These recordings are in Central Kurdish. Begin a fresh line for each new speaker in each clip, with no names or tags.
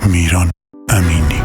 میران امینی.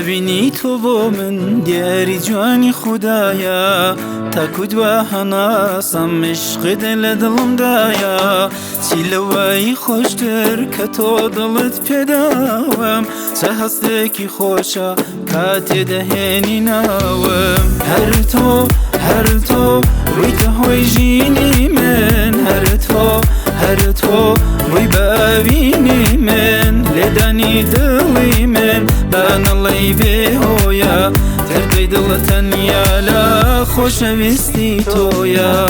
بینی تو با من دیاری جوانی خدایا تاکد و هناسم عشق دلم دایا چی لوایی خوشتر که تو دلت پیداوم چه هسته کی خوشا کات دهنی ناوم هر تو روی تهوی جینی من هر تو روی بابینی من لدانی دلی من بان الله به هویا تردی دل تنیا لا خوشویستی تویا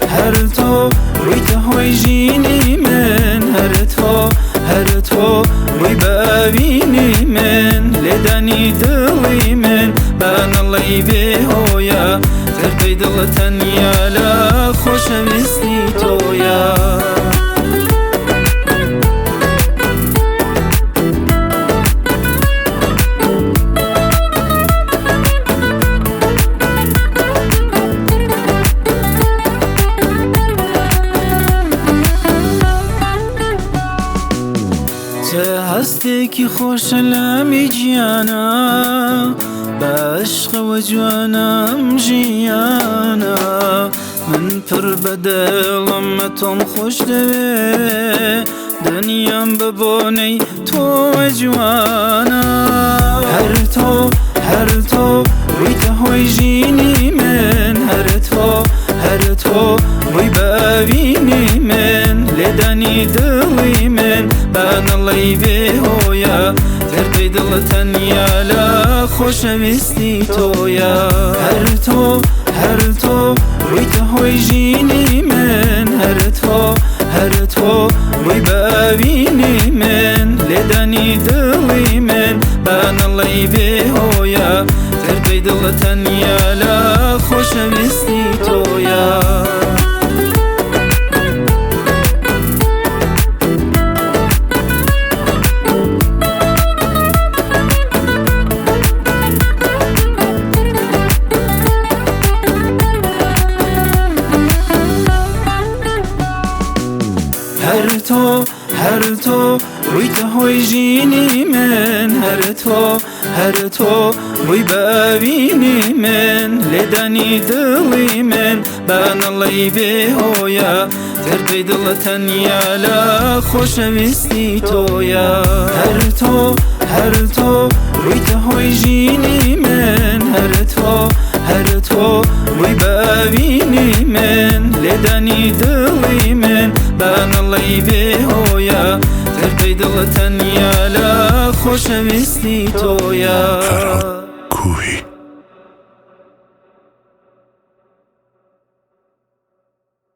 هر تو روی تهوی جینی من هر تو روی بابینی من لدانی دلی من بان الله به هویا تردی دل تنیا لا خوشویستی تویا هستی که خوش لمی جیانا بعشق و جوانم جیانا من پر بدلم تم خوش دوی دنیام ببونی تو جوانا هر تو روی تهوی جینی من هر تو روی بابینی من لدانی دلی من بان الله به هویا تردی دل تنیا لا خوشویستی تویا هر تو روی تهوی جینی من هر تو روی بابینی من لدانی دلی من بان الله به هویا تردی دل تنیا لا خوشویستی تویا هر تو روی تهوی جینی من هر تو روی بابینی من لدانی دلی من بان الله به هویا تردی دل تنیا لا خوشویستی تویا هر تو روی تهوی جینی من هر تو روی بابینی من لدانی دلی من بان الله به هویا تردی دل تنیا لا خوشویستی تویا.
فراد کوهی